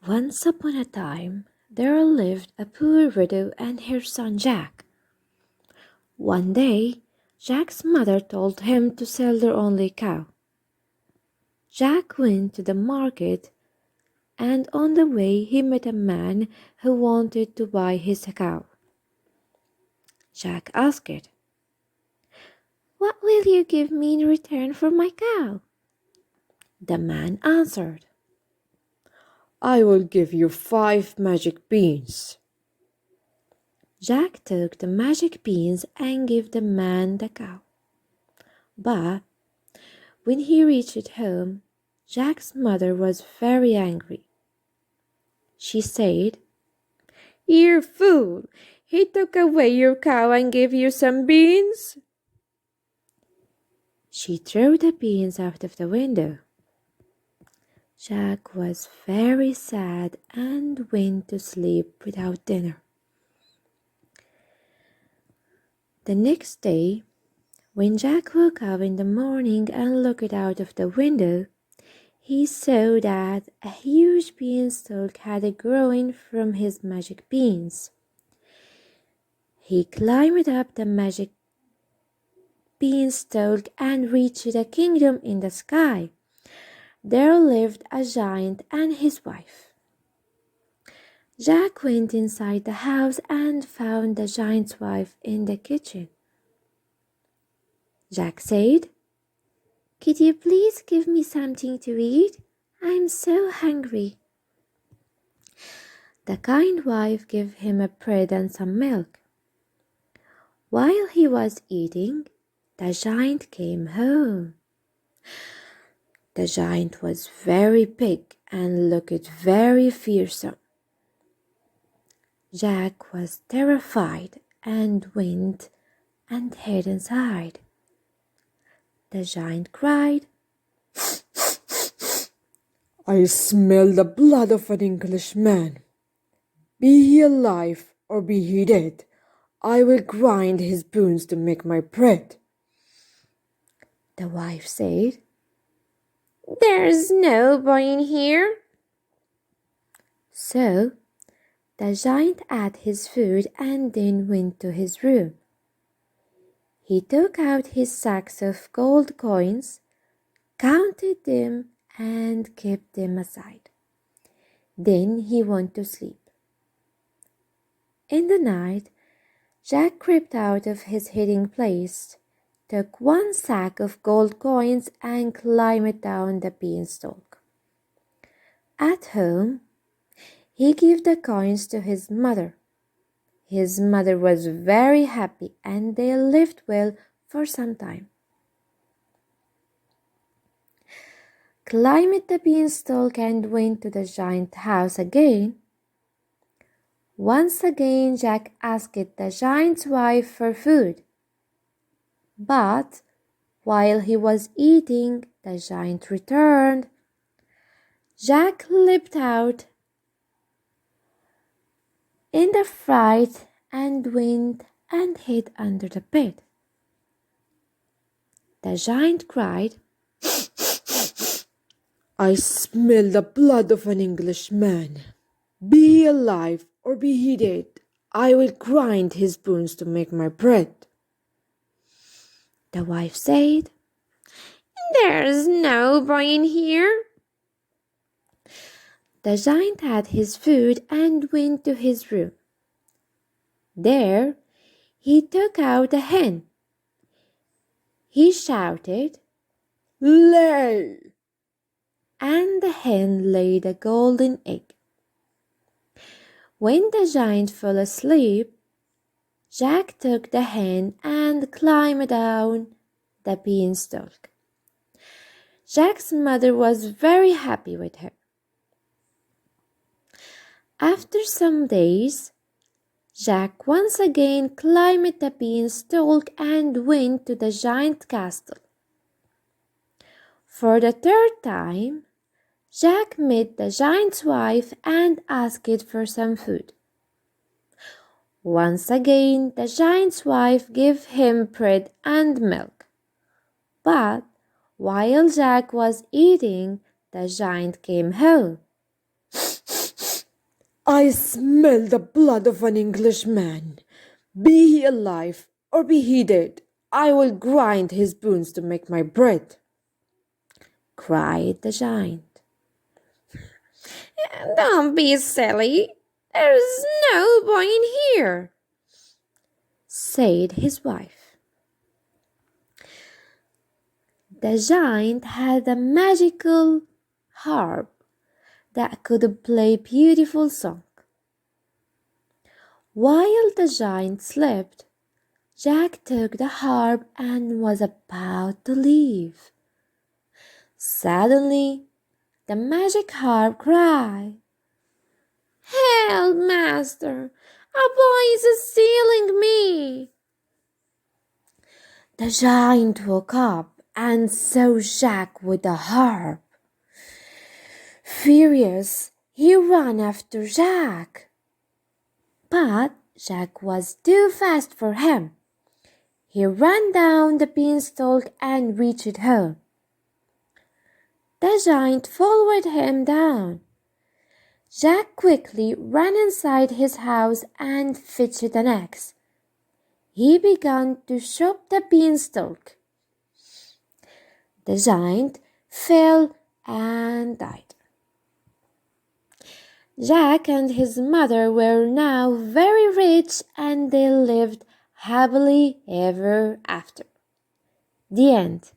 Once upon a time, there lived a poor widow and her son Jack. One day, Jack's mother told him to sell their only cow. Jack went to the market, and on the way he met a man who wanted to buy his cow. Jack asked, "What will you give me in return for my cow?" The man answered, "I will give you 5 magic beans." Jack took the magic beans and gave the man the cow. But when he reached home, Jack's mother was very angry. She said, "You fool! He took away your cow and gave you some beans?" She threw the beans out of the window. Jack was very sad and went to sleep without dinner. The next day, when Jack woke up in the morning and looked out of the window, he saw that a huge beanstalk had grown from his magic beans. He climbed up the magic beanstalk and reached a kingdom in the sky. There lived a giant and his wife. Jack went inside the house and found the giant's wife in the kitchen. Jack said, "Could you please give me something to eat? I'm so hungry." The kind wife gave him a bread and some milk. While he was eating, the giant came home. The giant was very big and looked very fearsome. Jack was terrified and went and hid inside. The giant cried, "I smell the blood of an Englishman. Be he alive or be he dead, I will grind his bones to make my bread." The wife said, "There's no boy in here." So the giant ate his food and then went to his room. He took out his sacks of gold coins, counted them, and kept them aside. Then he went to sleep. In the night, Jack crept out of his hiding place, took one sack of gold coins, and climbed down the beanstalk. At home, he gave the coins to his mother. His mother was very happy and they lived well for some time. Climbed the beanstalk and went to the giant house again. Once again, Jack asked the giant's wife for food. But while he was eating, the giant returned. Jack leaped out in the fright and went and hid under the bed. The giant cried, "I smell the blood of an Englishman. Be he alive or be he dead, I will grind his bones to make my bread." The wife said, "There's no boy in here." The giant had his food and went to his room. There, he took out a hen. He shouted, "Lay!" and the hen laid a golden egg. When the giant fell asleep, Jack took the hen and climbed down the beanstalk. Jack's mother was very happy with her. After some days, Jack once again climbed the beanstalk and went to the giant castle. For the third time, Jack met the giant's wife and asked for some food. Once again, the giant's wife gave him bread and milk. But while Jack was eating, the giant came home. I smell the blood of an Englishman. Be he alive or be he dead, I will grind his bones to make my bread, cried the giant. Don't be silly. There's no boy in here, said his wife. The giant had a magical harp that could play beautiful song. While the giant slept, Jack took the harp and was about to leave. Suddenly, the magic harp cried, "Help, master! A boy is stealing me!" The giant woke up and saw Jack with the harp. Furious, he ran after Jack. But Jack was too fast for him. He ran down the beanstalk and reached home. The giant followed him down. Jack quickly ran inside his house and fetched an axe. He began to chop the beanstalk. The giant fell and died. Jack and his mother were now very rich and they lived happily ever after. The end.